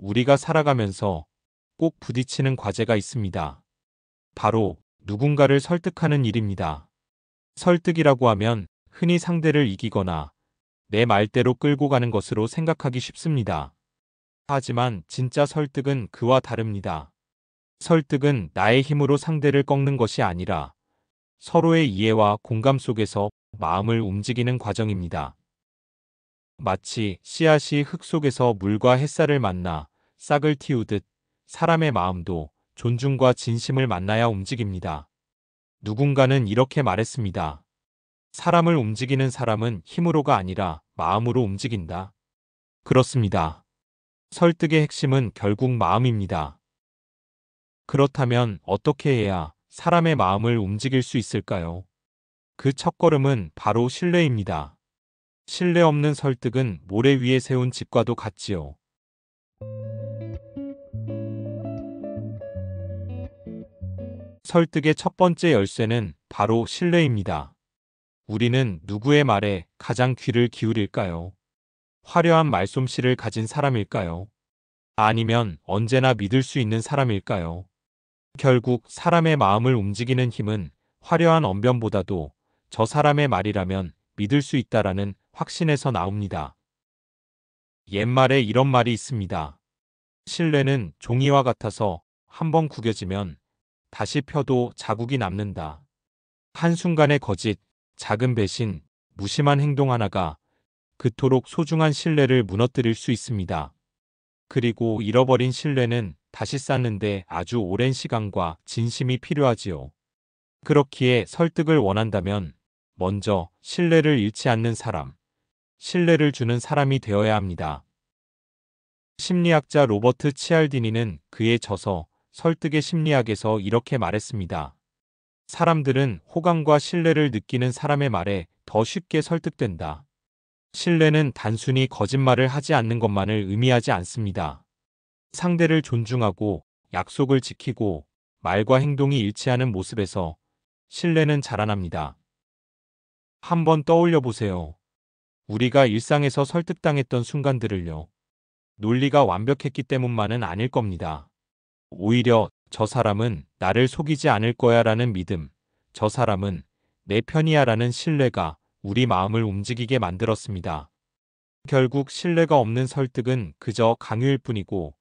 우리가 살아가면서 꼭 부딪히는 과제가 있습니다. 바로 누군가를 설득하는 일입니다. 설득이라고 하면 흔히 상대를 이기거나 내 말대로 끌고 가는 것으로 생각하기 쉽습니다. 하지만 진짜 설득은 그와 다릅니다. 설득은 나의 힘으로 상대를 꺾는 것이 아니라 서로의 이해와 공감 속에서 마음을 움직이는 과정입니다. 마치 씨앗이 흙 속에서 물과 햇살을 만나 싹을 틔우듯 사람의 마음도 존중과 진심을 만나야 움직입니다. 누군가는 이렇게 말했습니다. 사람을 움직이는 사람은 힘으로가 아니라 마음으로 움직인다. 그렇습니다. 설득의 핵심은 결국 마음입니다. 그렇다면 어떻게 해야 사람의 마음을 움직일 수 있을까요? 그 첫걸음은 바로 신뢰입니다. 신뢰 없는 설득은 모래 위에 세운 집과도 같지요. 설득의 첫 번째 열쇠는 바로 신뢰입니다. 우리는 누구의 말에 가장 귀를 기울일까요? 화려한 말솜씨를 가진 사람일까요? 아니면 언제나 믿을 수 있는 사람일까요? 결국 사람의 마음을 움직이는 힘은 화려한 언변보다도 저 사람의 말이라면 믿을 수 있다라는 확신에서 나옵니다. 옛말에 이런 말이 있습니다. 신뢰는 종이와 같아서 한번 구겨지면 다시 펴도 자국이 남는다. 한순간의 거짓, 작은 배신, 무심한 행동 하나가 그토록 소중한 신뢰를 무너뜨릴 수 있습니다. 그리고 잃어버린 신뢰는 다시 쌓는데 아주 오랜 시간과 진심이 필요하지요. 그렇기에 설득을 원한다면 먼저 신뢰를 잃지 않는 사람, 신뢰를 주는 사람이 되어야 합니다. 심리학자 로버트 치알디니는 그의 저서 설득의 심리학에서 이렇게 말했습니다. 사람들은 호감과 신뢰를 느끼는 사람의 말에 더 쉽게 설득된다. 신뢰는 단순히 거짓말을 하지 않는 것만을 의미하지 않습니다. 상대를 존중하고 약속을 지키고 말과 행동이 일치하는 모습에서 신뢰는 자라납니다. 한번 떠올려 보세요. 우리가 일상에서 설득당했던 순간들을요. 논리가 완벽했기 때문만은 아닐 겁니다. 오히려 저 사람은 나를 속이지 않을 거야라는 믿음, 저 사람은 내 편이야라는 신뢰가 우리 마음을 움직이게 만들었습니다. 결국 신뢰가 없는 설득은 그저 강요일 뿐이고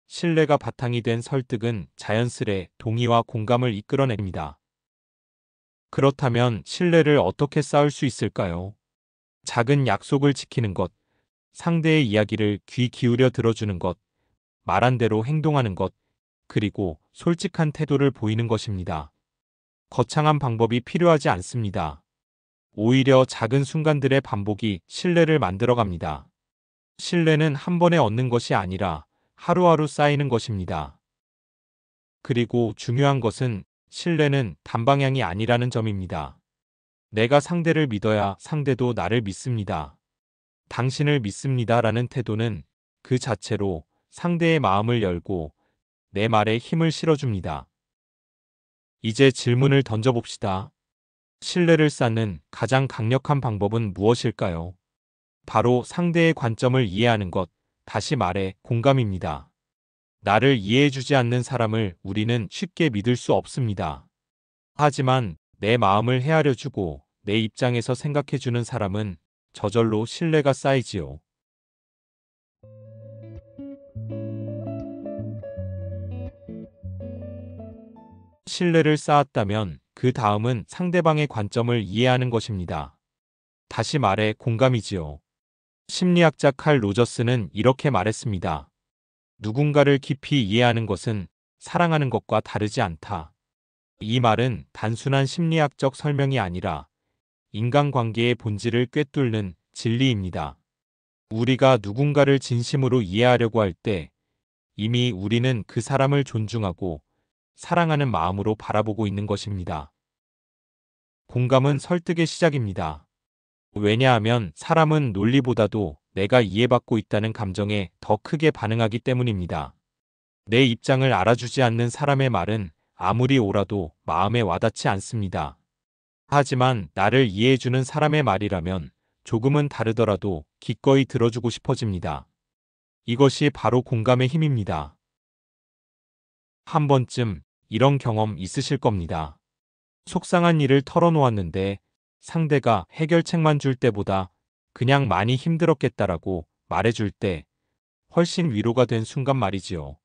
신뢰가 바탕이 된 설득은 자연스레 동의와 공감을 이끌어냅니다. 그렇다면 신뢰를 어떻게 쌓을 수 있을까요? 작은 약속을 지키는 것, 상대의 이야기를 귀 기울여 들어주는 것, 말한 대로 행동하는 것, 그리고 솔직한 태도를 보이는 것입니다. 거창한 방법이 필요하지 않습니다. 오히려 작은 순간들의 반복이 신뢰를 만들어갑니다. 신뢰는 한 번에 얻는 것이 아니라 하루하루 쌓이는 것입니다. 그리고 중요한 것은 신뢰는 단방향이 아니라는 점입니다. 내가 상대를 믿어야 상대도 나를 믿습니다. 당신을 믿습니다라는 태도는 그 자체로 상대의 마음을 열고 내 말에 힘을 실어줍니다. 이제 질문을 던져봅시다. 신뢰를 쌓는 가장 강력한 방법은 무엇일까요? 바로 상대의 관점을 이해하는 것, 다시 말해 공감입니다. 나를 이해해주지 않는 사람을 우리는 쉽게 믿을 수 없습니다. 하지만 내 마음을 헤아려주고 내 입장에서 생각해주는 사람은 저절로 신뢰가 쌓이지요. 신뢰를 쌓았다면 그 다음은 상대방의 관점을 이해하는 것입니다. 다시 말해 공감이지요. 심리학자 칼 로저스는 이렇게 말했습니다. 누군가를 깊이 이해하는 것은 사랑하는 것과 다르지 않다. 이 말은 단순한 심리학적 설명이 아니라 인간관계의 본질을 꿰뚫는 진리입니다. 우리가 누군가를 진심으로 이해하려고 할 때 이미 우리는 그 사람을 존중하고 사랑하는 마음으로 바라보고 있는 것입니다. 공감은 설득의 시작입니다. 왜냐하면 사람은 논리보다도 내가 이해받고 있다는 감정에 더 크게 반응하기 때문입니다. 내 입장을 알아주지 않는 사람의 말은 아무리 옳아도 마음에 와닿지 않습니다. 하지만 나를 이해해주는 사람의 말이라면 조금은 다르더라도 기꺼이 들어주고 싶어집니다. 이것이 바로 공감의 힘입니다. 한 번쯤 이런 경험 있으실 겁니다. 속상한 일을 털어놓았는데 상대가 해결책만 줄 때보다 그냥 많이 힘들었겠다라고 말해줄 때 훨씬 위로가 된 순간 말이지요.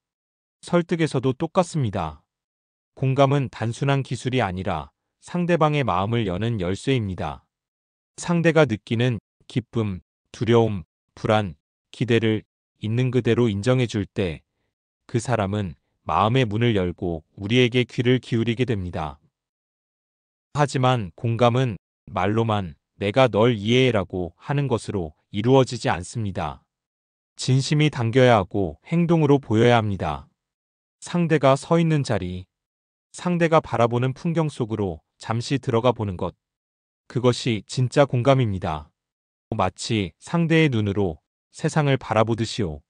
설득에서도 똑같습니다. 공감은 단순한 기술이 아니라 상대방의 마음을 여는 열쇠입니다. 상대가 느끼는 기쁨, 두려움, 불안, 기대를 있는 그대로 인정해 줄 때 그 사람은 마음의 문을 열고 우리에게 귀를 기울이게 됩니다. 하지만 공감은 말로만 내가 널 이해해라고 하는 것으로 이루어지지 않습니다. 진심이 담겨야 하고 행동으로 보여야 합니다. 상대가 서 있는 자리, 상대가 바라보는 풍경 속으로 잠시 들어가 보는 것. 그것이 진짜 공감입니다. 마치 상대의 눈으로 세상을 바라보듯이요.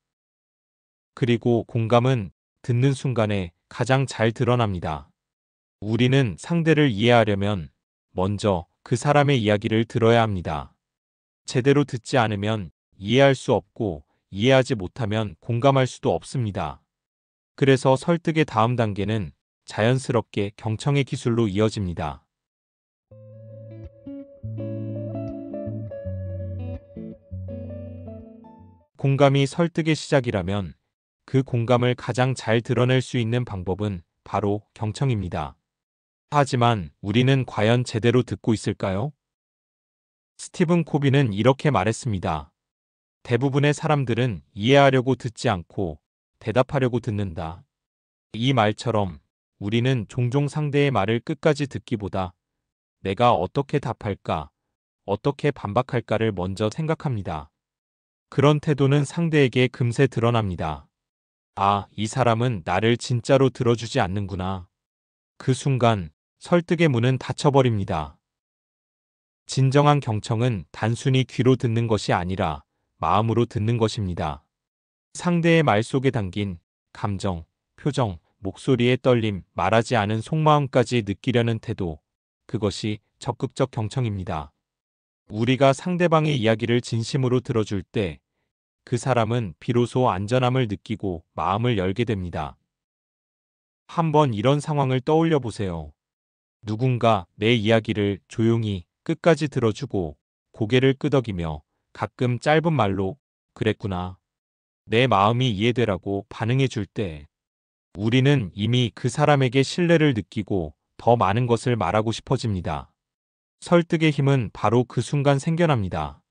그리고 공감은 듣는 순간에 가장 잘 드러납니다. 우리는 상대를 이해하려면 먼저 그 사람의 이야기를 들어야 합니다. 제대로 듣지 않으면 이해할 수 없고 이해하지 못하면 공감할 수도 없습니다. 그래서 설득의 다음 단계는 자연스럽게 경청의 기술로 이어집니다. 공감이 설득의 시작이라면 그 공감을 가장 잘 드러낼 수 있는 방법은 바로 경청입니다. 하지만 우리는 과연 제대로 듣고 있을까요? 스티븐 코비는 이렇게 말했습니다. 대부분의 사람들은 이해하려고 듣지 않고 대답하려고 듣는다. 이 말처럼 우리는 종종 상대의 말을 끝까지 듣기보다 내가 어떻게 답할까, 어떻게 반박할까를 먼저 생각합니다. 그런 태도는 상대에게 금세 드러납니다. 아, 이 사람은 나를 진짜로 들어주지 않는구나. 그 순간 설득의 문은 닫혀버립니다. 진정한 경청은 단순히 귀로 듣는 것이 아니라 마음으로 듣는 것입니다. 상대의 말 속에 담긴 감정, 표정, 목소리의 떨림, 말하지 않은 속마음까지 느끼려는 태도, 그것이 적극적 경청입니다. 우리가 상대방의 이야기를 진심으로 들어줄 때 그 사람은 비로소 안전함을 느끼고 마음을 열게 됩니다. 한번 이런 상황을 떠올려 보세요. 누군가 내 이야기를 조용히 끝까지 들어주고 고개를 끄덕이며 가끔 짧은 말로 그랬구나. 내 마음이 이해되라고 반응해 줄 때 우리는 이미 그 사람에게 신뢰를 느끼고 더 많은 것을 말하고 싶어집니다. 설득의 힘은 바로 그 순간 생겨납니다.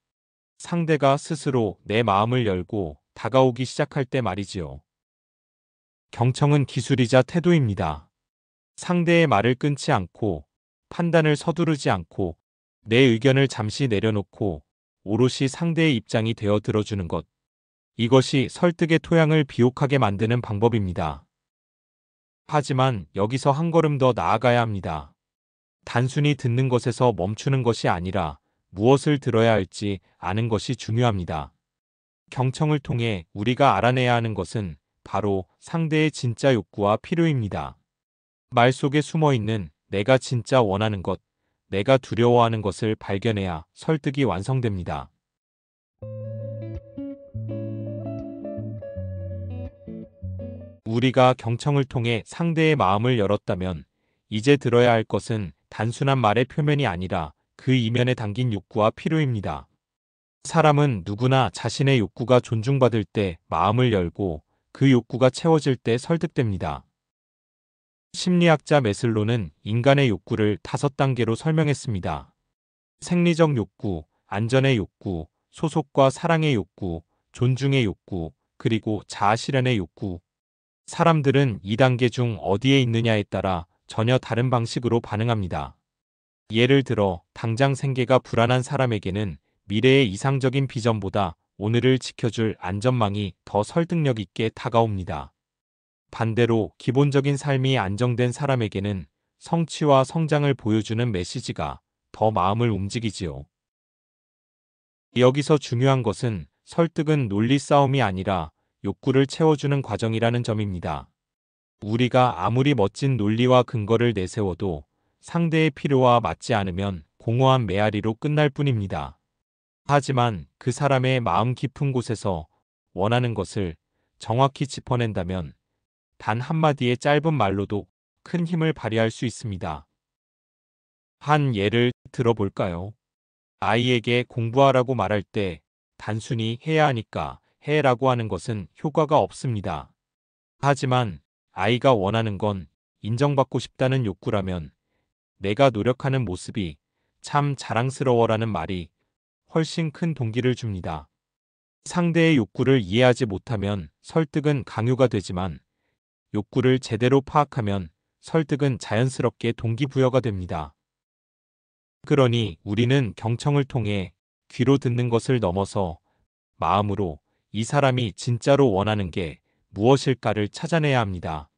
상대가 스스로 내 마음을 열고 다가오기 시작할 때 말이지요. 경청은 기술이자 태도입니다. 상대의 말을 끊지 않고 판단을 서두르지 않고 내 의견을 잠시 내려놓고 오롯이 상대의 입장이 되어 들어주는 것. 이것이 설득의 토양을 비옥하게 만드는 방법입니다. 하지만 여기서 한 걸음 더 나아가야 합니다. 단순히 듣는 것에서 멈추는 것이 아니라 무엇을 들어야 할지 아는 것이 중요합니다. 경청을 통해 우리가 알아내야 하는 것은 바로 상대의 진짜 욕구와 필요입니다. 말 속에 숨어 있는 내가 진짜 원하는 것, 내가 두려워하는 것을 발견해야 설득이 완성됩니다. 우리가 경청을 통해 상대의 마음을 열었다면 이제 들어야 할 것은 단순한 말의 표면이 아니라 그 이면에 담긴 욕구와 필요입니다. 사람은 누구나 자신의 욕구가 존중받을 때 마음을 열고 그 욕구가 채워질 때 설득됩니다. 심리학자 메슬로는 인간의 욕구를 5단계로 설명했습니다. 생리적 욕구, 안전의 욕구, 소속과 사랑의 욕구, 존중의 욕구, 그리고 자아 실현의 욕구. 사람들은 이 단계 중 어디에 있느냐에 따라 전혀 다른 방식으로 반응합니다. 예를 들어 당장 생계가 불안한 사람에게는 미래의 이상적인 비전보다 오늘을 지켜줄 안전망이 더 설득력 있게 다가옵니다. 반대로 기본적인 삶이 안정된 사람에게는 성취와 성장을 보여주는 메시지가 더 마음을 움직이지요. 여기서 중요한 것은 설득은 논리 싸움이 아니라 욕구를 채워주는 과정이라는 점입니다. 우리가 아무리 멋진 논리와 근거를 내세워도 상대의 필요와 맞지 않으면 공허한 메아리로 끝날 뿐입니다. 하지만 그 사람의 마음 깊은 곳에서 원하는 것을 정확히 짚어낸다면 단 한마디의 짧은 말로도 큰 힘을 발휘할 수 있습니다. 한 예를 들어볼까요? 아이에게 공부하라고 말할 때 단순히 해야 하니까 해라고 하는 것은 효과가 없습니다. 하지만 아이가 원하는 건 인정받고 싶다는 욕구라면 내가 노력하는 모습이 참 자랑스러워라는 말이 훨씬 큰 동기를 줍니다. 상대의 욕구를 이해하지 못하면 설득은 강요가 되지만 욕구를 제대로 파악하면 설득은 자연스럽게 동기부여가 됩니다. 그러니 우리는 경청을 통해 귀로 듣는 것을 넘어서 마음으로 이 사람이 진짜로 원하는 게 무엇일까를 찾아내야 합니다.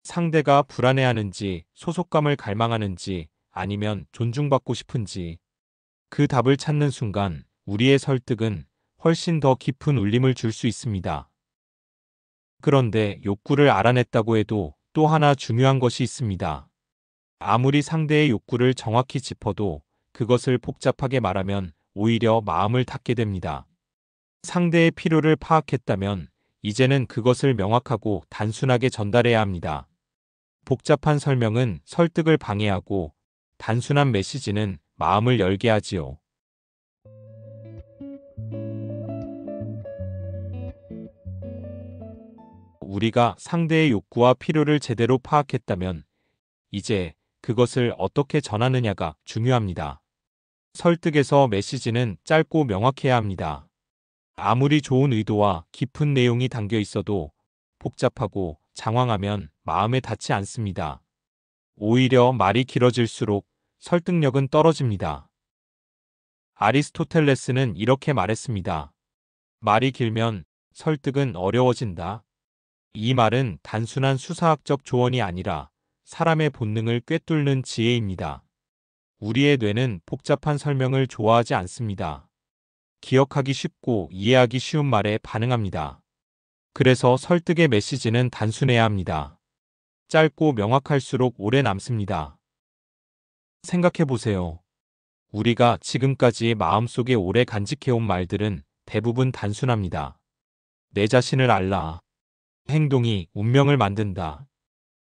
상대가 불안해하는지, 소속감을 갈망하는지, 아니면 존중받고 싶은지 그 답을 찾는 순간 우리의 설득은 훨씬 더 깊은 울림을 줄 수 있습니다. 그런데 욕구를 알아냈다고 해도 또 하나 중요한 것이 있습니다. 아무리 상대의 욕구를 정확히 짚어도 그것을 복잡하게 말하면 오히려 마음을 닫게 됩니다. 상대의 필요를 파악했다면 이제는 그것을 명확하고 단순하게 전달해야 합니다. 복잡한 설명은 설득을 방해하고 단순한 메시지는 마음을 열게 하지요. 우리가 상대의 욕구와 필요를 제대로 파악했다면 이제 그것을 어떻게 전하느냐가 중요합니다. 설득에서 메시지는 짧고 명확해야 합니다. 아무리 좋은 의도와 깊은 내용이 담겨 있어도 복잡하고 장황하면 마음에 닿지 않습니다. 오히려 말이 길어질수록 설득력은 떨어집니다. 아리스토텔레스는 이렇게 말했습니다. 말이 길면 설득은 어려워진다. 이 말은 단순한 수사학적 조언이 아니라 사람의 본능을 꿰뚫는 지혜입니다. 우리의 뇌는 복잡한 설명을 좋아하지 않습니다. 기억하기 쉽고 이해하기 쉬운 말에 반응합니다. 그래서 설득의 메시지는 단순해야 합니다. 짧고 명확할수록 오래 남습니다. 생각해 보세요. 우리가 지금까지 마음속에 오래 간직해온 말들은 대부분 단순합니다. 내 자신을 알라. 행동이 운명을 만든다.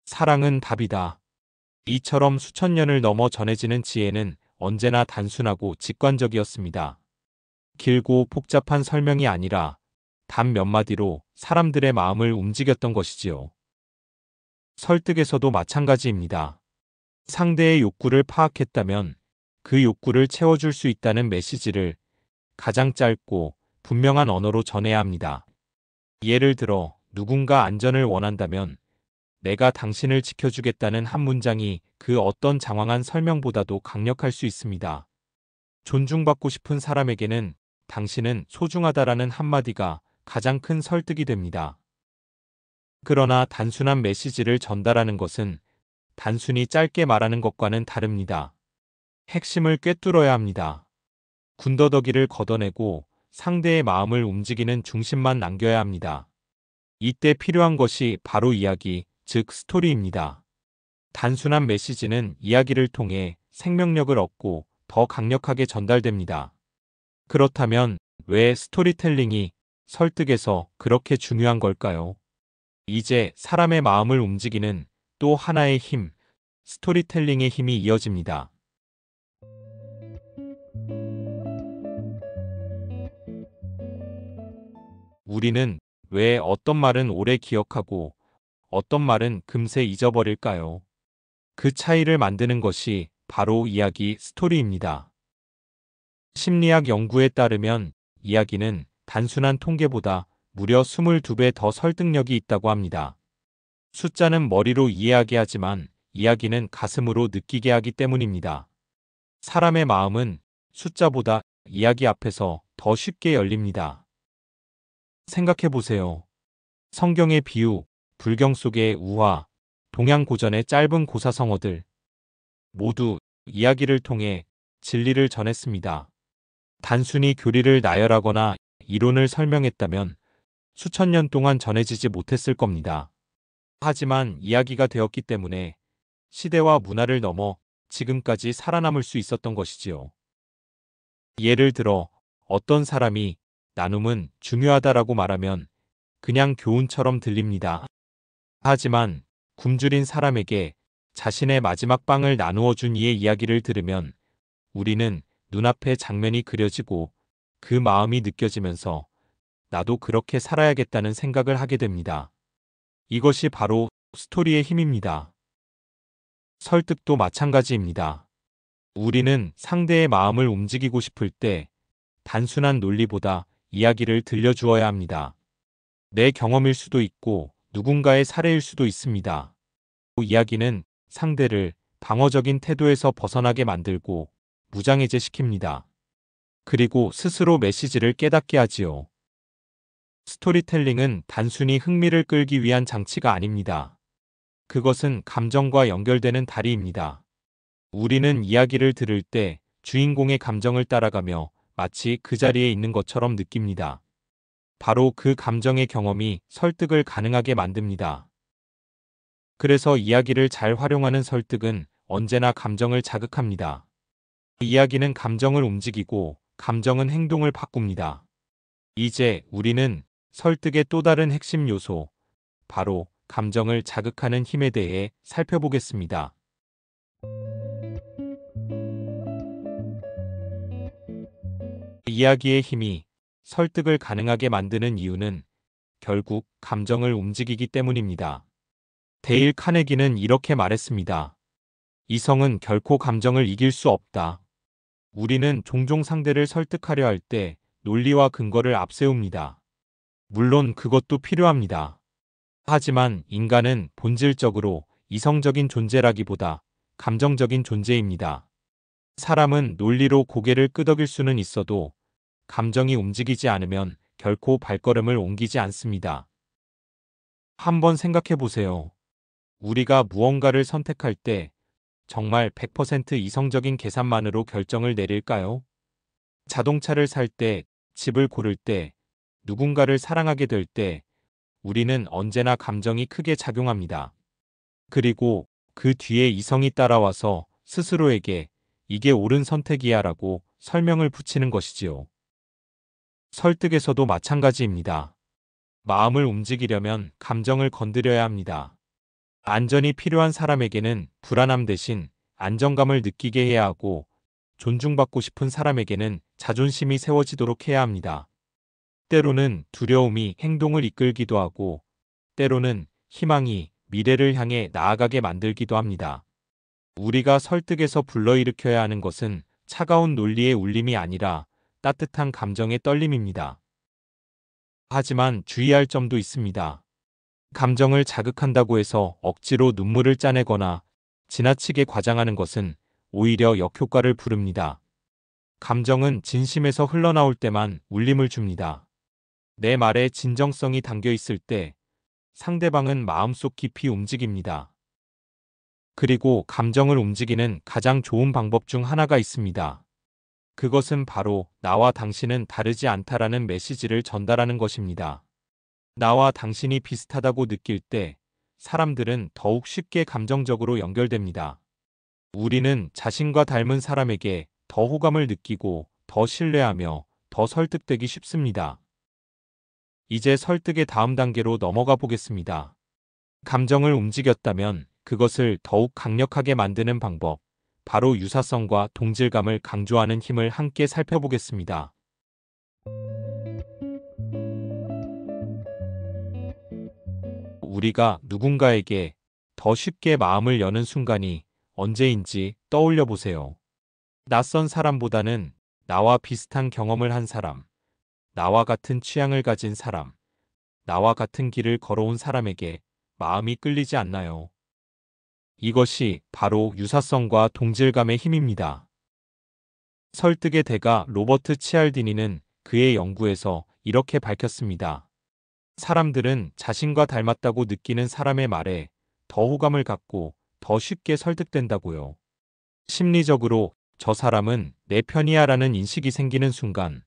사랑은 답이다. 이처럼 수천 년을 넘어 전해지는 지혜는 언제나 단순하고 직관적이었습니다. 길고 복잡한 설명이 아니라 단 몇 마디로 사람들의 마음을 움직였던 것이지요. 설득에서도 마찬가지입니다. 상대의 욕구를 파악했다면 그 욕구를 채워줄 수 있다는 메시지를 가장 짧고 분명한 언어로 전해야 합니다. 예를 들어 누군가 안전을 원한다면 내가 당신을 지켜주겠다는 한 문장이 그 어떤 장황한 설명보다도 강력할 수 있습니다. 존중받고 싶은 사람에게는 당신은 소중하다라는 한마디가 가장 큰 설득이 됩니다. 그러나 단순한 메시지를 전달하는 것은 단순히 짧게 말하는 것과는 다릅니다. 핵심을 꿰뚫어야 합니다. 군더더기를 걷어내고 상대의 마음을 움직이는 중심만 남겨야 합니다. 이때 필요한 것이 바로 이야기, 즉 스토리입니다. 단순한 메시지는 이야기를 통해 생명력을 얻고 더 강력하게 전달됩니다. 그렇다면 왜 스토리텔링이 설득에서 그렇게 중요한 걸까요? 이제 사람의 마음을 움직이는 또 하나의 힘, 스토리텔링의 힘이 이어집니다. 우리는 왜 어떤 말은 오래 기억하고 어떤 말은 금세 잊어버릴까요? 그 차이를 만드는 것이 바로 이야기 스토리입니다. 심리학 연구에 따르면 이야기는 단순한 통계보다 무려 22배 더 설득력이 있다고 합니다. 숫자는 머리로 이해하게 하지만 이야기는 가슴으로 느끼게 하기 때문입니다. 사람의 마음은 숫자보다 이야기 앞에서 더 쉽게 열립니다. 생각해 보세요. 성경의 비유, 불경 속의 우화, 동양 고전의 짧은 고사성어들 모두 이야기를 통해 진리를 전했습니다. 단순히 교리를 나열하거나 이론을 설명했다면 수천 년 동안 전해지지 못했을 겁니다. 하지만 이야기가 되었기 때문에 시대와 문화를 넘어 지금까지 살아남을 수 있었던 것이지요. 예를 들어 어떤 사람이 나눔은 중요하다라고 말하면 그냥 교훈처럼 들립니다. 하지만 굶주린 사람에게 자신의 마지막 빵을 나누어 준 이의 이야기를 들으면 우리는 눈앞에 장면이 그려지고 그 마음이 느껴지면서 나도 그렇게 살아야겠다는 생각을 하게 됩니다. 이것이 바로 스토리의 힘입니다. 설득도 마찬가지입니다. 우리는 상대의 마음을 움직이고 싶을 때 단순한 논리보다 이야기를 들려주어야 합니다. 내 경험일 수도 있고 누군가의 사례일 수도 있습니다. 이야기는 상대를 방어적인 태도에서 벗어나게 만들고 무장해제시킵니다. 그리고 스스로 메시지를 깨닫게 하지요. 스토리텔링은 단순히 흥미를 끌기 위한 장치가 아닙니다. 그것은 감정과 연결되는 다리입니다. 우리는 이야기를 들을 때 주인공의 감정을 따라가며 마치 그 자리에 있는 것처럼 느낍니다. 바로 그 감정의 경험이 설득을 가능하게 만듭니다. 그래서 이야기를 잘 활용하는 설득은 언제나 감정을 자극합니다. 이야기는 감정을 움직이고 감정은 행동을 바꿉니다. 이제 우리는 설득의 또 다른 핵심 요소, 바로 감정을 자극하는 힘에 대해 살펴보겠습니다. 이야기의 힘이 설득을 가능하게 만드는 이유는 결국 감정을 움직이기 때문입니다. 데일 카네기는 이렇게 말했습니다. 이성은 결코 감정을 이길 수 없다. 우리는 종종 상대를 설득하려 할 때 논리와 근거를 앞세웁니다. 물론 그것도 필요합니다. 하지만 인간은 본질적으로 이성적인 존재라기보다 감정적인 존재입니다. 사람은 논리로 고개를 끄덕일 수는 있어도 감정이 움직이지 않으면 결코 발걸음을 옮기지 않습니다. 한번 생각해 보세요. 우리가 무언가를 선택할 때 정말 100% 이성적인 계산만으로 결정을 내릴까요? 자동차를 살 때, 집을 고를 때, 누군가를 사랑하게 될 때, 우리는 언제나 감정이 크게 작용합니다. 그리고 그 뒤에 이성이 따라와서 스스로에게 이게 옳은 선택이야 라고 설명을 붙이는 것이지요. 설득에서도 마찬가지입니다. 마음을 움직이려면 감정을 건드려야 합니다. 안전이 필요한 사람에게는 불안함 대신 안정감을 느끼게 해야 하고, 존중받고 싶은 사람에게는 자존심이 세워지도록 해야 합니다. 때로는 두려움이 행동을 이끌기도 하고, 때로는 희망이 미래를 향해 나아가게 만들기도 합니다. 우리가 설득에서 불러일으켜야 하는 것은 차가운 논리의 울림이 아니라 따뜻한 감정의 떨림입니다. 하지만 주의할 점도 있습니다. 감정을 자극한다고 해서 억지로 눈물을 짜내거나 지나치게 과장하는 것은 오히려 역효과를 부릅니다. 감정은 진심에서 흘러나올 때만 울림을 줍니다. 내 말에 진정성이 담겨 있을 때 상대방은 마음속 깊이 움직입니다. 그리고 감정을 움직이는 가장 좋은 방법 중 하나가 있습니다. 그것은 바로 나와 당신은 다르지 않다라는 메시지를 전달하는 것입니다. 나와 당신이 비슷하다고 느낄 때 사람들은 더욱 쉽게 감정적으로 연결됩니다. 우리는 자신과 닮은 사람에게 더 호감을 느끼고 더 신뢰하며 더 설득되기 쉽습니다. 이제 설득의 다음 단계로 넘어가 보겠습니다. 감정을 움직였다면 그것을 더욱 강력하게 만드는 방법, 바로 유사성과 동질감을 강조하는 힘을 함께 살펴보겠습니다. 우리가 누군가에게 더 쉽게 마음을 여는 순간이 언제인지 떠올려 보세요. 낯선 사람보다는 나와 비슷한 경험을 한 사람, 나와 같은 취향을 가진 사람, 나와 같은 길을 걸어온 사람에게 마음이 끌리지 않나요? 이것이 바로 유사성과 동질감의 힘입니다. 설득의 대가 로버트 치알디니는 그의 연구에서 이렇게 밝혔습니다. 사람들은 자신과 닮았다고 느끼는 사람의 말에 더 호감을 갖고 더 쉽게 설득된다고요. 심리적으로 저 사람은 내 편이야 라는 인식이 생기는 순간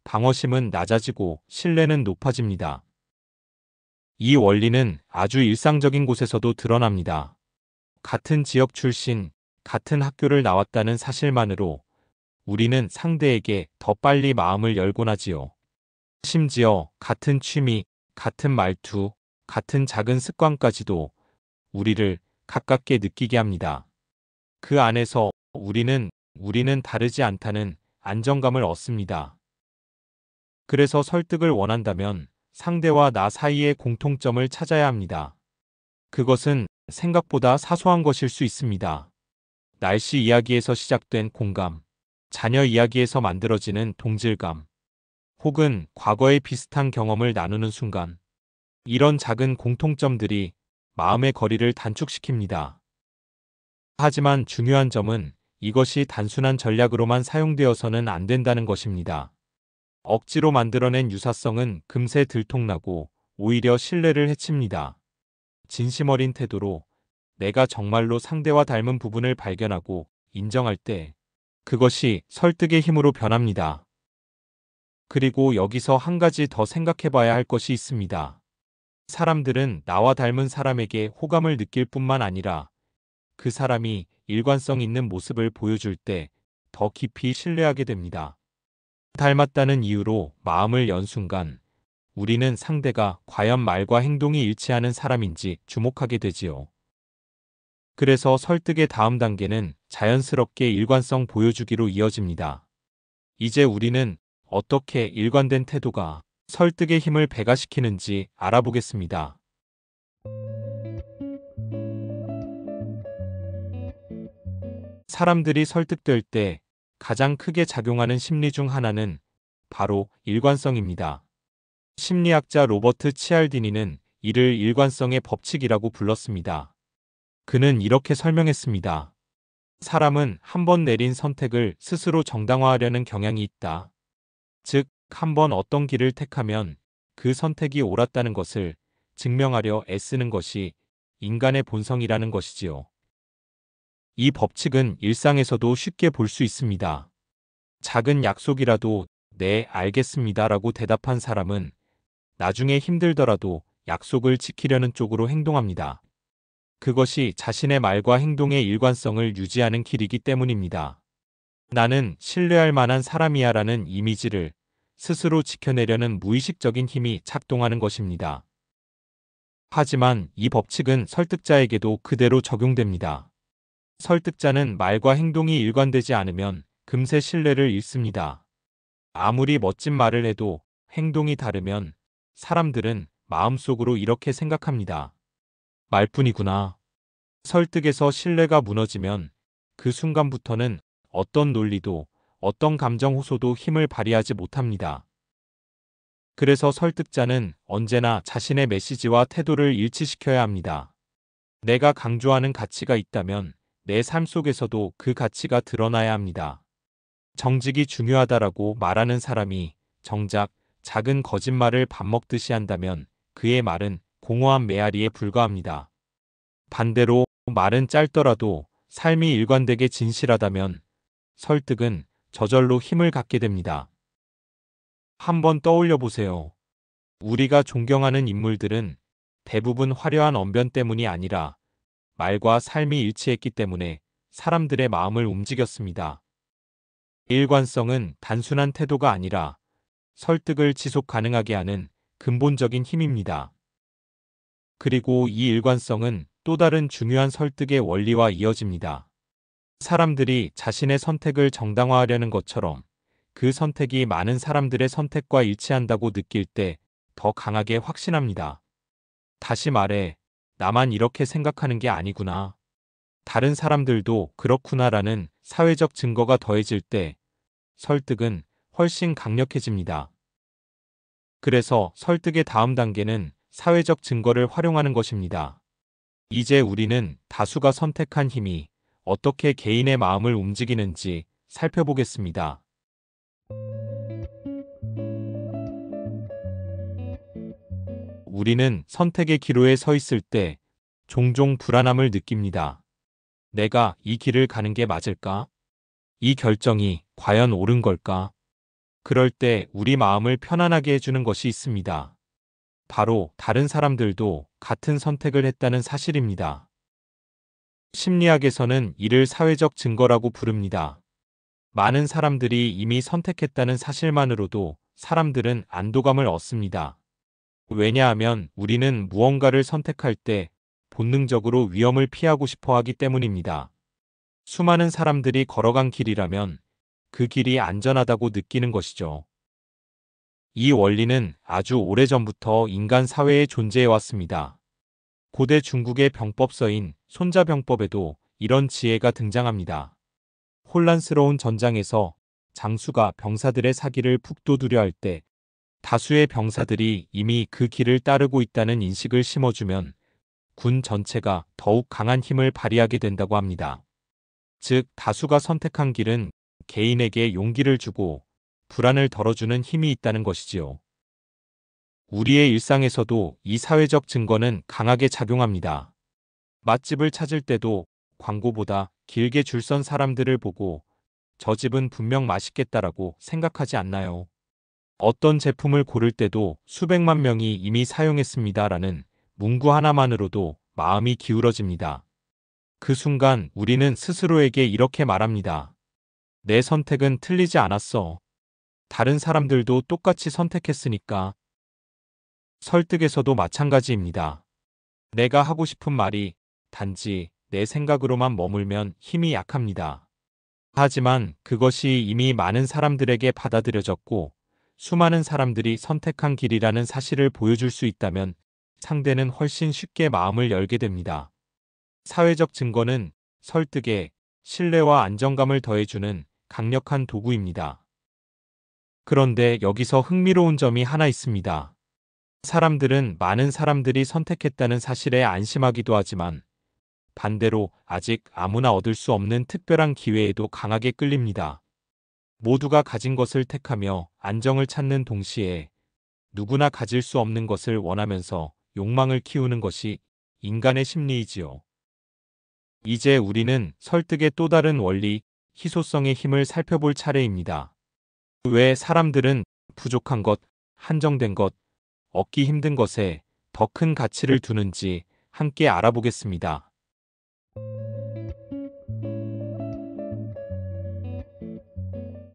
방어심은 낮아지고 신뢰는 높아집니다. 이 원리는 아주 일상적인 곳에서도 드러납니다. 같은 지역 출신, 같은 학교를 나왔다는 사실만으로 우리는 상대에게 더 빨리 마음을 열곤 하지요. 심지어 같은 취미, 같은 말투, 같은 작은 습관까지도 우리를 가깝게 느끼게 합니다. 그 안에서 우리는 다르지 않다는 안정감을 얻습니다. 그래서 설득을 원한다면 상대와 나 사이의 공통점을 찾아야 합니다. 그것은 생각보다 사소한 것일 수 있습니다. 날씨 이야기에서 시작된 공감, 자녀 이야기에서 만들어지는 동질감, 혹은 과거의 비슷한 경험을 나누는 순간, 이런 작은 공통점들이 마음의 거리를 단축시킵니다. 하지만 중요한 점은 이것이 단순한 전략으로만 사용되어서는 안 된다는 것입니다. 억지로 만들어낸 유사성은 금세 들통나고 오히려 신뢰를 해칩니다. 진심 어린 태도로 내가 정말로 상대와 닮은 부분을 발견하고 인정할 때 그것이 설득의 힘으로 변합니다. 그리고 여기서 한 가지 더 생각해 봐야 할 것이 있습니다. 사람들은 나와 닮은 사람에게 호감을 느낄 뿐만 아니라 그 사람이 일관성 있는 모습을 보여줄 때 더 깊이 신뢰하게 됩니다. 닮았다는 이유로 마음을 연 순간 우리는 상대가 과연 말과 행동이 일치하는 사람인지 주목하게 되지요. 그래서 설득의 다음 단계는 자연스럽게 일관성 보여주기로 이어집니다. 이제 우리는 어떻게 일관된 태도가 설득의 힘을 배가시키는지 알아보겠습니다. 사람들이 설득될 때 가장 크게 작용하는 심리 중 하나는 바로 일관성입니다. 심리학자 로버트 치알디니는 이를 일관성의 법칙이라고 불렀습니다. 그는 이렇게 설명했습니다. 사람은 한 번 내린 선택을 스스로 정당화하려는 경향이 있다. 즉, 한 번 어떤 길을 택하면 그 선택이 옳았다는 것을 증명하려 애쓰는 것이 인간의 본성이라는 것이지요. 이 법칙은 일상에서도 쉽게 볼 수 있습니다. 작은 약속이라도 네, 알겠습니다라고 대답한 사람은 나중에 힘들더라도 약속을 지키려는 쪽으로 행동합니다. 그것이 자신의 말과 행동의 일관성을 유지하는 길이기 때문입니다. 나는 신뢰할 만한 사람이야라는 이미지를 스스로 지켜내려는 무의식적인 힘이 작동하는 것입니다. 하지만 이 법칙은 설득자에게도 그대로 적용됩니다. 설득자는 말과 행동이 일관되지 않으면 금세 신뢰를 잃습니다. 아무리 멋진 말을 해도 행동이 다르면 사람들은 마음속으로 이렇게 생각합니다. 말뿐이구나. 설득에서 신뢰가 무너지면 그 순간부터는 어떤 논리도 어떤 감정 호소도 힘을 발휘하지 못합니다. 그래서 설득자는 언제나 자신의 메시지와 태도를 일치시켜야 합니다. 내가 강조하는 가치가 있다면 내 삶 속에서도 그 가치가 드러나야 합니다. 정직이 중요하다라고 말하는 사람이 정작 작은 거짓말을 밥 먹듯이 한다면 그의 말은 공허한 메아리에 불과합니다. 반대로 말은 짧더라도 삶이 일관되게 진실하다면 설득은 저절로 힘을 갖게 됩니다. 한번 떠올려 보세요. 우리가 존경하는 인물들은 대부분 화려한 언변 때문이 아니라 말과 삶이 일치했기 때문에 사람들의 마음을 움직였습니다. 일관성은 단순한 태도가 아니라 설득을 지속 가능하게 하는 근본적인 힘입니다. 그리고 이 일관성은 또 다른 중요한 설득의 원리와 이어집니다. 사람들이 자신의 선택을 정당화하려는 것처럼 그 선택이 많은 사람들의 선택과 일치한다고 느낄 때 더 강하게 확신합니다. 다시 말해, 나만 이렇게 생각하는 게 아니구나. 다른 사람들도 그렇구나라는 사회적 증거가 더해질 때 설득은 훨씬 강력해집니다. 그래서 설득의 다음 단계는 사회적 증거를 활용하는 것입니다. 이제 우리는 다수가 선택한 힘이 어떻게 개인의 마음을 움직이는지 살펴보겠습니다. 우리는 선택의 기로에 서 있을 때 종종 불안함을 느낍니다. 내가 이 길을 가는 게 맞을까? 이 결정이 과연 옳은 걸까? 그럴 때 우리 마음을 편안하게 해주는 것이 있습니다. 바로 다른 사람들도 같은 선택을 했다는 사실입니다. 심리학에서는 이를 사회적 증거라고 부릅니다. 많은 사람들이 이미 선택했다는 사실만으로도 사람들은 안도감을 얻습니다. 왜냐하면 우리는 무언가를 선택할 때 본능적으로 위험을 피하고 싶어 하기 때문입니다. 수많은 사람들이 걸어간 길이라면 그 길이 안전하다고 느끼는 것이죠. 이 원리는 아주 오래전부터 인간 사회에 존재해 왔습니다. 고대 중국의 병법서인 손자병법에도 이런 지혜가 등장합니다. 혼란스러운 전장에서 장수가 병사들의 사기를 북돋우려 할 때 다수의 병사들이 이미 그 길을 따르고 있다는 인식을 심어주면 군 전체가 더욱 강한 힘을 발휘하게 된다고 합니다. 즉, 다수가 선택한 길은 개인에게 용기를 주고 불안을 덜어주는 힘이 있다는 것이지요. 우리의 일상에서도 이 사회적 증거는 강하게 작용합니다. 맛집을 찾을 때도 광고보다 길게 줄 선 사람들을 보고 저 집은 분명 맛있겠다라고 생각하지 않나요? 어떤 제품을 고를 때도 수백만 명이 이미 사용했습니다라는 문구 하나만으로도 마음이 기울어집니다. 그 순간 우리는 스스로에게 이렇게 말합니다. 내 선택은 틀리지 않았어. 다른 사람들도 똑같이 선택했으니까. 설득에서도 마찬가지입니다. 내가 하고 싶은 말이 단지 내 생각으로만 머물면 힘이 약합니다. 하지만 그것이 이미 많은 사람들에게 받아들여졌고 수많은 사람들이 선택한 길이라는 사실을 보여줄 수 있다면 상대는 훨씬 쉽게 마음을 열게 됩니다. 사회적 증거는 설득에 신뢰와 안정감을 더해주는 강력한 도구입니다. 그런데 여기서 흥미로운 점이 하나 있습니다. 사람들은 많은 사람들이 선택했다는 사실에 안심하기도 하지만 반대로 아직 아무나 얻을 수 없는 특별한 기회에도 강하게 끌립니다. 모두가 가진 것을 택하며 안정을 찾는 동시에 누구나 가질 수 없는 것을 원하면서 욕망을 키우는 것이 인간의 심리이지요. 이제 우리는 설득의 또 다른 원리, 희소성의 힘을 살펴볼 차례입니다. 왜 사람들은 부족한 것, 한정된 것, 얻기 힘든 것에 더 큰 가치를 두는지 함께 알아보겠습니다.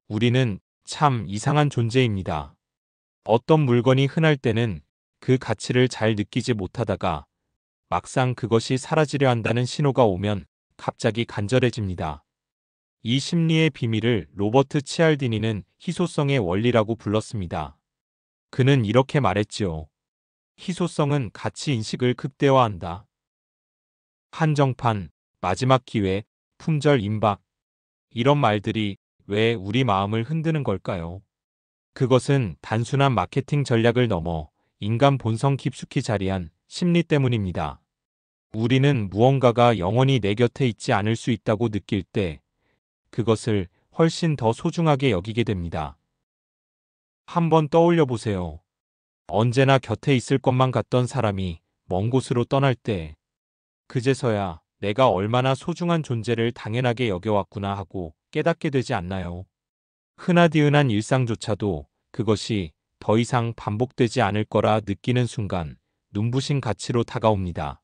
우리는 참 이상한 존재입니다. 어떤 물건이 흔할 때는 그 가치를 잘 느끼지 못하다가 막상 그것이 사라지려 한다는 신호가 오면 갑자기 간절해집니다. 이 심리의 비밀을 로버트 치알디니는 희소성의 원리라고 불렀습니다. 그는 이렇게 말했지요. 희소성은 가치 인식을 극대화한다. 한정판, 마지막 기회, 품절 임박. 이런 말들이 왜 우리 마음을 흔드는 걸까요? 그것은 단순한 마케팅 전략을 넘어 인간 본성 깊숙이 자리한 심리 때문입니다. 우리는 무언가가 영원히 내 곁에 있지 않을 수 있다고 느낄 때 그것을 훨씬 더 소중하게 여기게 됩니다. 한번 떠올려 보세요. 언제나 곁에 있을 것만 같던 사람이 먼 곳으로 떠날 때 그제서야 내가 얼마나 소중한 존재를 당연하게 여겨왔구나 하고 깨닫게 되지 않나요? 흔하디흔한 일상조차도 그것이 더 이상 반복되지 않을 거라 느끼는 순간 눈부신 가치로 다가옵니다.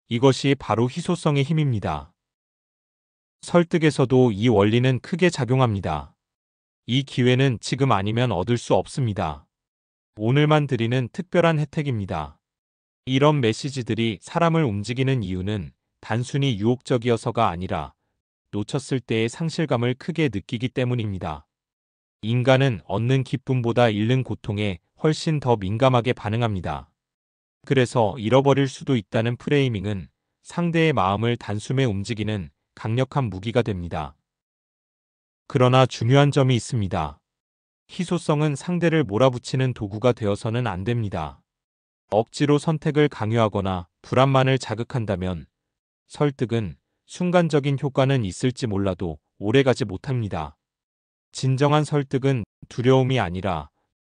이것이 바로 희소성의 힘입니다. 설득에서도 이 원리는 크게 작용합니다. 이 기회는 지금 아니면 얻을 수 없습니다. 오늘만 드리는 특별한 혜택입니다. 이런 메시지들이 사람을 움직이는 이유는 단순히 유혹적이어서가 아니라 놓쳤을 때의 상실감을 크게 느끼기 때문입니다. 인간은 얻는 기쁨보다 잃는 고통에 훨씬 더 민감하게 반응합니다. 그래서 잃어버릴 수도 있다는 프레이밍은 상대의 마음을 단숨에 움직이는 강력한 무기가 됩니다. 그러나 중요한 점이 있습니다. 희소성은 상대를 몰아붙이는 도구가 되어서는 안 됩니다. 억지로 선택을 강요하거나 불안만을 자극한다면 설득은 순간적인 효과는 있을지 몰라도 오래가지 못합니다. 진정한 설득은 두려움이 아니라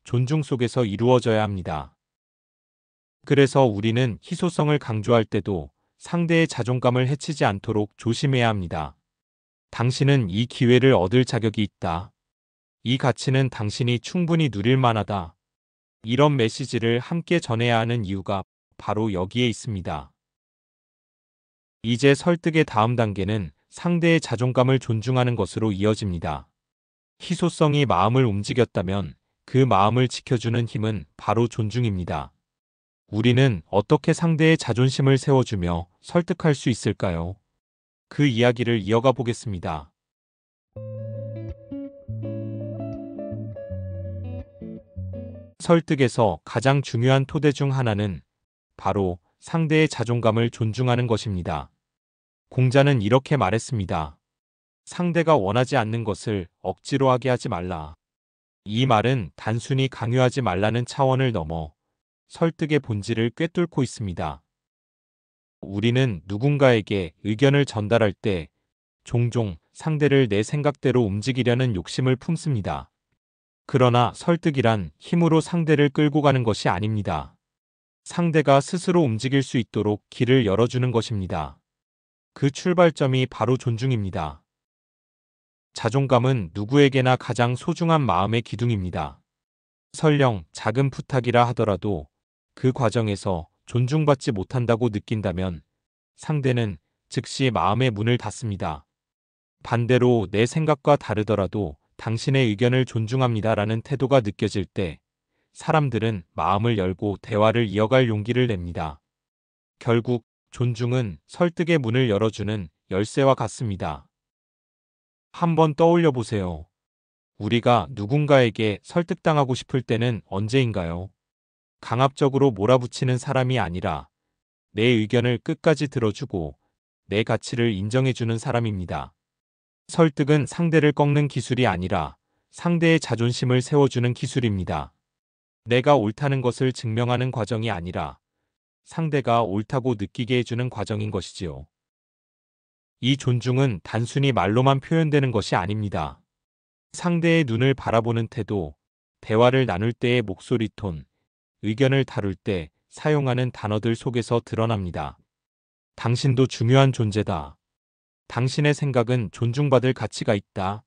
존중 속에서 이루어져야 합니다. 그래서 우리는 희소성을 강조할 때도 상대의 자존감을 해치지 않도록 조심해야 합니다. 당신은 이 기회를 얻을 자격이 있다. 이 가치는 당신이 충분히 누릴 만하다. 이런 메시지를 함께 전해야 하는 이유가 바로 여기에 있습니다. 이제 설득의 다음 단계는 상대의 자존감을 존중하는 것으로 이어집니다. 희소성이 마음을 움직였다면 그 마음을 지켜주는 힘은 바로 존중입니다. 우리는 어떻게 상대의 자존심을 세워주며 설득할 수 있을까요? 그 이야기를 이어가 보겠습니다. 설득에서 가장 중요한 토대 중 하나는 바로 상대의 자존감을 존중하는 것입니다. 공자는 이렇게 말했습니다. 상대가 원하지 않는 것을 억지로 하게 하지 말라. 이 말은 단순히 강요하지 말라는 차원을 넘어 설득의 본질을 꿰뚫고 있습니다. 우리는 누군가에게 의견을 전달할 때 종종 상대를 내 생각대로 움직이려는 욕심을 품습니다. 그러나 설득이란 힘으로 상대를 끌고 가는 것이 아닙니다. 상대가 스스로 움직일 수 있도록 길을 열어주는 것입니다. 그 출발점이 바로 존중입니다. 자존감은 누구에게나 가장 소중한 마음의 기둥입니다. 설령 작은 부탁이라 하더라도 그 과정에서 존중받지 못한다고 느낀다면 상대는 즉시 마음의 문을 닫습니다. 반대로 내 생각과 다르더라도 당신의 의견을 존중합니다라는 태도가 느껴질 때 사람들은 마음을 열고 대화를 이어갈 용기를 냅니다. 결국 존중은 설득의 문을 열어주는 열쇠와 같습니다. 한번 떠올려 보세요. 우리가 누군가에게 설득당하고 싶을 때는 언제인가요? 강압적으로 몰아붙이는 사람이 아니라 내 의견을 끝까지 들어주고 내 가치를 인정해주는 사람입니다. 설득은 상대를 꺾는 기술이 아니라 상대의 자존심을 세워주는 기술입니다. 내가 옳다는 것을 증명하는 과정이 아니라 상대가 옳다고 느끼게 해주는 과정인 것이지요. 이 존중은 단순히 말로만 표현되는 것이 아닙니다. 상대의 눈을 바라보는 태도, 대화를 나눌 때의 목소리 톤, 의견을 다룰 때 사용하는 단어들 속에서 드러납니다. 당신도 중요한 존재다. 당신의 생각은 존중받을 가치가 있다.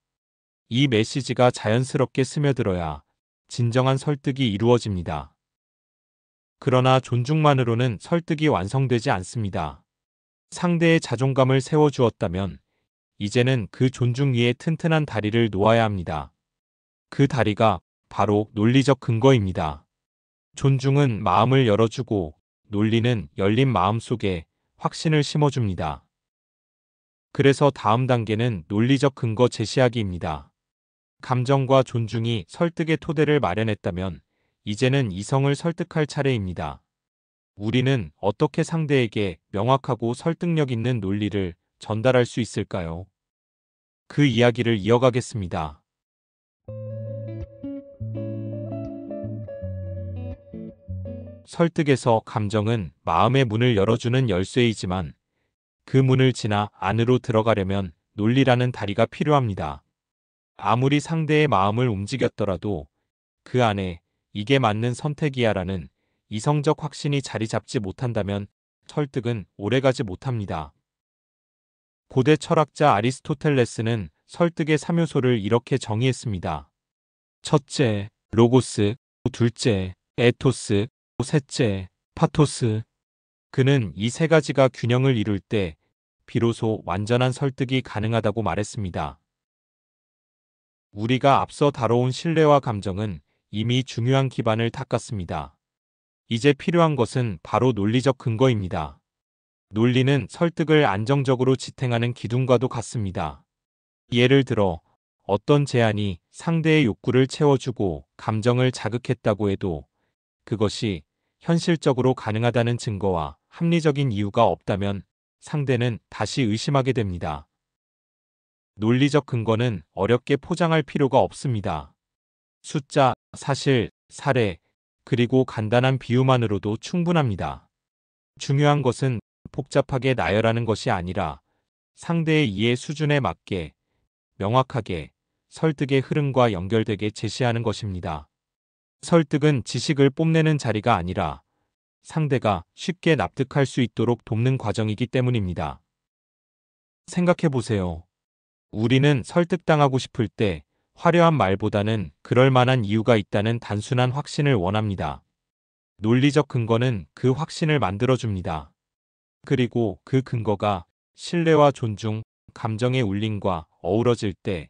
이 메시지가 자연스럽게 스며들어야 진정한 설득이 이루어집니다. 그러나 존중만으로는 설득이 완성되지 않습니다. 상대의 자존감을 세워주었다면 이제는 그 존중 위에 튼튼한 다리를 놓아야 합니다. 그 다리가 바로 논리적 근거입니다. 존중은 마음을 열어주고 논리는 열린 마음 속에 확신을 심어줍니다. 그래서 다음 단계는 논리적 근거 제시하기입니다. 감정과 존중이 설득의 토대를 마련했다면 이제는 이성을 설득할 차례입니다. 우리는 어떻게 상대에게 명확하고 설득력 있는 논리를 전달할 수 있을까요? 그 이야기를 이어가겠습니다. 설득에서 감정은 마음의 문을 열어주는 열쇠이지만 그 문을 지나 안으로 들어가려면 논리라는 다리가 필요합니다. 아무리 상대의 마음을 움직였더라도 그 안에 이게 맞는 선택이야라는 이성적 확신이 자리 잡지 못한다면 설득은 오래가지 못합니다. 고대 철학자 아리스토텔레스는 설득의 3요소를 이렇게 정의했습니다. 첫째, 로고스, 둘째, 에토스, 셋째, 파토스. 그는 이 세 가지가 균형을 이룰 때 비로소 완전한 설득이 가능하다고 말했습니다. 우리가 앞서 다뤄온 신뢰와 감정은 이미 중요한 기반을 닦았습니다. 이제 필요한 것은 바로 논리적 근거입니다. 논리는 설득을 안정적으로 지탱하는 기둥과도 같습니다. 예를 들어 어떤 제안이 상대의 욕구를 채워주고 감정을 자극했다고 해도 그것이 현실적으로 가능하다는 증거와 합리적인 이유가 없다면 상대는 다시 의심하게 됩니다. 논리적 근거는 어렵게 포장할 필요가 없습니다. 숫자, 사실, 사례, 그리고 간단한 비유만으로도 충분합니다. 중요한 것은 복잡하게 나열하는 것이 아니라 상대의 이해 수준에 맞게 명확하게 설득의 흐름과 연결되게 제시하는 것입니다. 설득은 지식을 뽐내는 자리가 아니라 상대가 쉽게 납득할 수 있도록 돕는 과정이기 때문입니다. 생각해 보세요. 우리는 설득당하고 싶을 때 화려한 말보다는 그럴 만한 이유가 있다는 단순한 확신을 원합니다. 논리적 근거는 그 확신을 만들어줍니다. 그리고 그 근거가 신뢰와 존중, 감정의 울림과 어우러질 때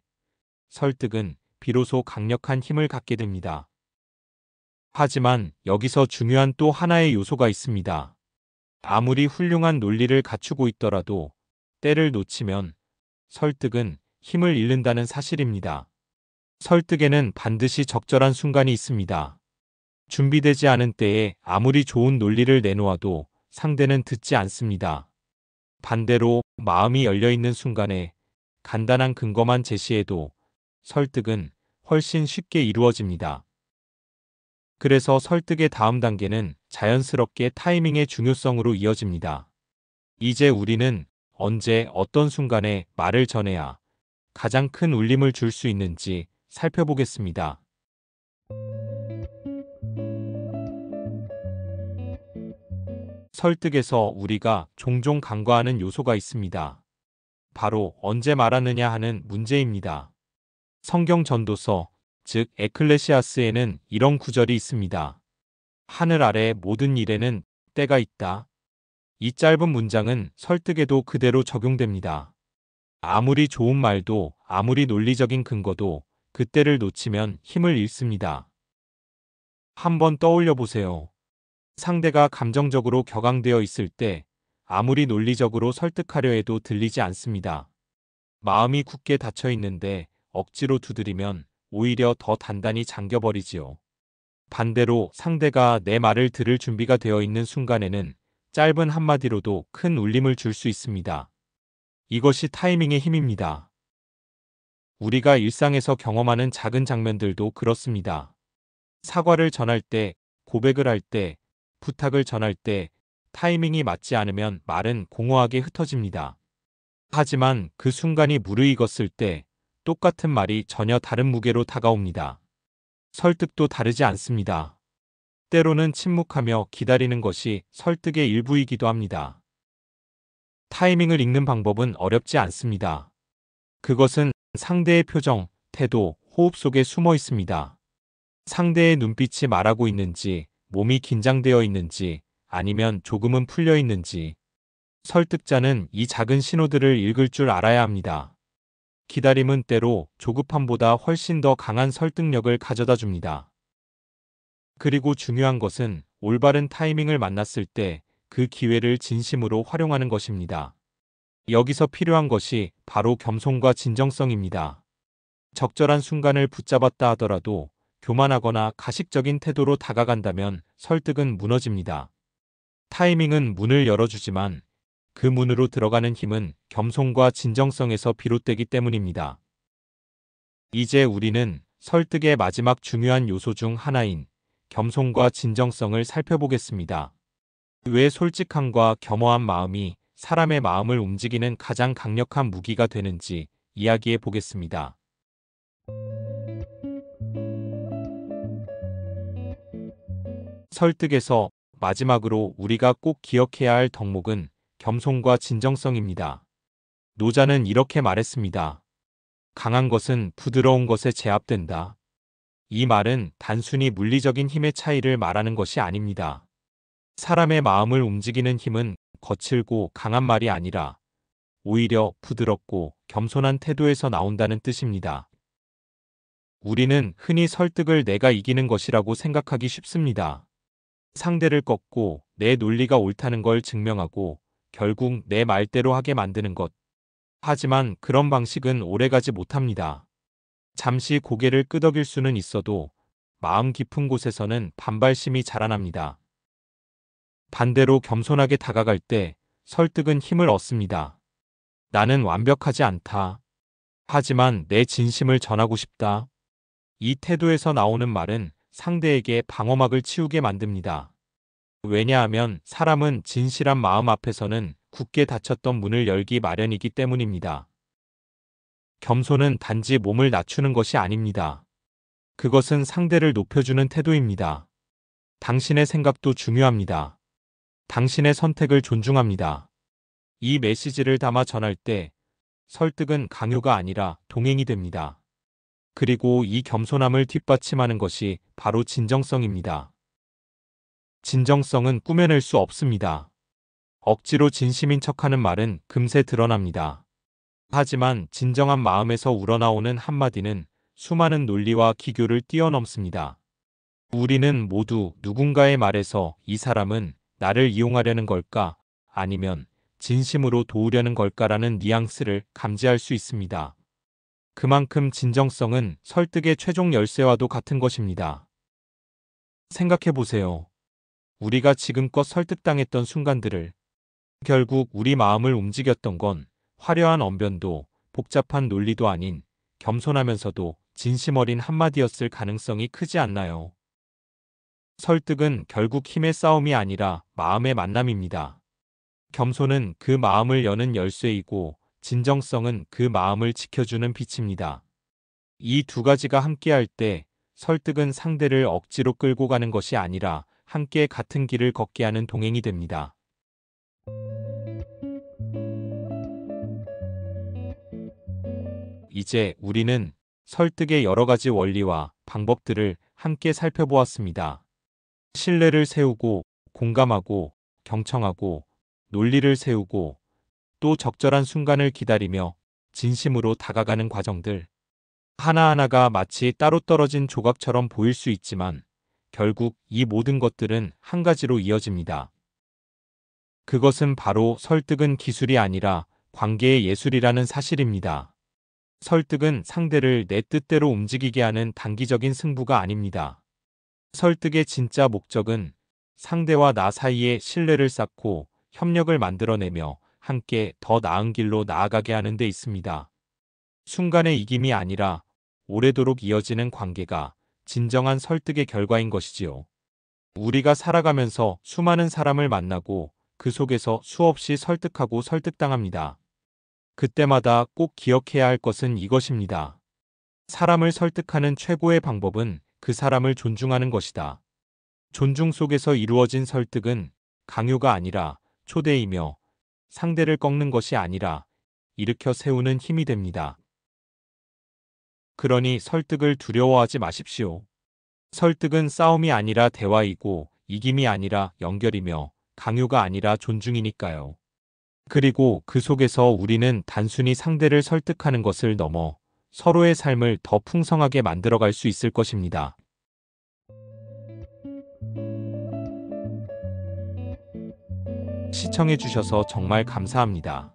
설득은 비로소 강력한 힘을 갖게 됩니다. 하지만 여기서 중요한 또 하나의 요소가 있습니다. 아무리 훌륭한 논리를 갖추고 있더라도 때를 놓치면 설득은 힘을 잃는다는 사실입니다. 설득에는 반드시 적절한 순간이 있습니다. 준비되지 않은 때에 아무리 좋은 논리를 내놓아도 상대는 듣지 않습니다. 반대로 마음이 열려있는 순간에 간단한 근거만 제시해도 설득은 훨씬 쉽게 이루어집니다. 그래서 설득의 다음 단계는 자연스럽게 타이밍의 중요성으로 이어집니다. 이제 우리는 언제 어떤 순간에 말을 전해야 가장 큰 울림을 줄 수 있는지 살펴보겠습니다. 설득에서 우리가 종종 간과하는 요소가 있습니다. 바로 언제 말하느냐 하는 문제입니다. 성경 전도서, 즉 에클레시아스에는 이런 구절이 있습니다. 하늘 아래 모든 일에는 때가 있다. 이 짧은 문장은 설득에도 그대로 적용됩니다. 아무리 좋은 말도 아무리 논리적인 근거도 그 때를 놓치면 힘을 잃습니다. 한번 떠올려 보세요. 상대가 감정적으로 격앙되어 있을 때 아무리 논리적으로 설득하려 해도 들리지 않습니다. 마음이 굳게 닫혀 있는데 억지로 두드리면 오히려 더 단단히 잠겨버리지요. 반대로 상대가 내 말을 들을 준비가 되어 있는 순간에는 짧은 한마디로도 큰 울림을 줄 수 있습니다. 이것이 타이밍의 힘입니다. 우리가 일상에서 경험하는 작은 장면들도 그렇습니다. 사과를 전할 때, 고백을 할 때, 부탁을 전할 때 타이밍이 맞지 않으면 말은 공허하게 흩어집니다. 하지만 그 순간이 무르익었을 때 똑같은 말이 전혀 다른 무게로 다가옵니다. 설득도 다르지 않습니다. 때로는 침묵하며 기다리는 것이 설득의 일부이기도 합니다. 타이밍을 읽는 방법은 어렵지 않습니다. 그것은 상대의 표정, 태도, 호흡 속에 숨어 있습니다. 상대의 눈빛이 말하고 있는지, 몸이 긴장되어 있는지, 아니면 조금은 풀려 있는지. 설득자는 이 작은 신호들을 읽을 줄 알아야 합니다. 기다림은 때로 조급함보다 훨씬 더 강한 설득력을 가져다 줍니다. 그리고 중요한 것은 올바른 타이밍을 만났을 때 그 기회를 진심으로 활용하는 것입니다. 여기서 필요한 것이 바로 겸손과 진정성입니다. 적절한 순간을 붙잡았다 하더라도 교만하거나 가식적인 태도로 다가간다면 설득은 무너집니다. 타이밍은 문을 열어주지만 그 문으로 들어가는 힘은 겸손과 진정성에서 비롯되기 때문입니다. 이제 우리는 설득의 마지막 중요한 요소 중 하나인 겸손과 진정성을 살펴보겠습니다. 왜 솔직함과 겸허한 마음이 사람의 마음을 움직이는 가장 강력한 무기가 되는지 이야기해 보겠습니다. 설득에서 마지막으로 우리가 꼭 기억해야 할 덕목은 겸손과 진정성입니다. 노자는 이렇게 말했습니다. 강한 것은 부드러운 것에 제압된다. 이 말은 단순히 물리적인 힘의 차이를 말하는 것이 아닙니다. 사람의 마음을 움직이는 힘은 거칠고 강한 말이 아니라 오히려 부드럽고 겸손한 태도에서 나온다는 뜻입니다. 우리는 흔히 설득을 내가 이기는 것이라고 생각하기 쉽습니다. 상대를 꺾고 내 논리가 옳다는 걸 증명하고 결국 내 말대로 하게 만드는 것. 하지만 그런 방식은 오래가지 못합니다. 잠시 고개를 끄덕일 수는 있어도 마음 깊은 곳에서는 반발심이 자라납니다. 반대로 겸손하게 다가갈 때 설득은 힘을 얻습니다. 나는 완벽하지 않다. 하지만 내 진심을 전하고 싶다. 이 태도에서 나오는 말은 상대에게 방어막을 치우게 만듭니다. 왜냐하면 사람은 진실한 마음 앞에서는 굳게 닫혔던 문을 열기 마련이기 때문입니다. 겸손은 단지 몸을 낮추는 것이 아닙니다. 그것은 상대를 높여주는 태도입니다. 당신의 생각도 중요합니다. 당신의 선택을 존중합니다. 이 메시지를 담아 전할 때 설득은 강요가 아니라 동행이 됩니다. 그리고 이 겸손함을 뒷받침하는 것이 바로 진정성입니다. 진정성은 꾸며낼 수 없습니다. 억지로 진심인 척하는 말은 금세 드러납니다. 하지만 진정한 마음에서 우러나오는 한마디는 수많은 논리와 기교를 뛰어넘습니다. 우리는 모두 누군가의 말에서 이 사람은 나를 이용하려는 걸까? 아니면 진심으로 도우려는 걸까라는 뉘앙스를 감지할 수 있습니다. 그만큼 진정성은 설득의 최종 열쇠와도 같은 것입니다. 생각해 보세요. 우리가 지금껏 설득당했던 순간들을, 결국 우리 마음을 움직였던 건 화려한 언변도 복잡한 논리도 아닌 겸손하면서도 진심 어린 한마디였을 가능성이 크지 않나요? 설득은 결국 힘의 싸움이 아니라 마음의 만남입니다. 겸손은 그 마음을 여는 열쇠이고 진정성은 그 마음을 지켜주는 빛입니다. 이 두 가지가 함께할 때 설득은 상대를 억지로 끌고 가는 것이 아니라 함께 같은 길을 걷게 하는 동행이 됩니다. 이제 우리는 설득의 여러 가지 원리와 방법들을 함께 살펴보았습니다. 신뢰를 세우고, 공감하고, 경청하고, 논리를 세우고, 또 적절한 순간을 기다리며 진심으로 다가가는 과정들. 하나하나가 마치 따로 떨어진 조각처럼 보일 수 있지만 결국 이 모든 것들은 한 가지로 이어집니다. 그것은 바로 설득은 기술이 아니라 관계의 예술이라는 사실입니다. 설득은 상대를 내 뜻대로 움직이게 하는 단기적인 승부가 아닙니다. 설득의 진짜 목적은 상대와 나 사이에 신뢰를 쌓고 협력을 만들어내며 함께 더 나은 길로 나아가게 하는 데 있습니다. 순간의 이김이 아니라 오래도록 이어지는 관계가 진정한 설득의 결과인 것이지요. 우리가 살아가면서 수많은 사람을 만나고 그 속에서 수없이 설득하고 설득당합니다. 그때마다 꼭 기억해야 할 것은 이것입니다. 사람을 설득하는 최고의 방법은 그 사람을 존중하는 것이다. 존중 속에서 이루어진 설득은 강요가 아니라 초대이며 상대를 꺾는 것이 아니라 일으켜 세우는 힘이 됩니다. 그러니 설득을 두려워하지 마십시오. 설득은 싸움이 아니라 대화이고 이김이 아니라 연결이며 강요가 아니라 존중이니까요. 그리고 그 속에서 우리는 단순히 상대를 설득하는 것을 넘어 서로의 삶을 더 풍성하게 만들어갈 수 있을 것입니다. 시청해주셔서 정말 감사합니다.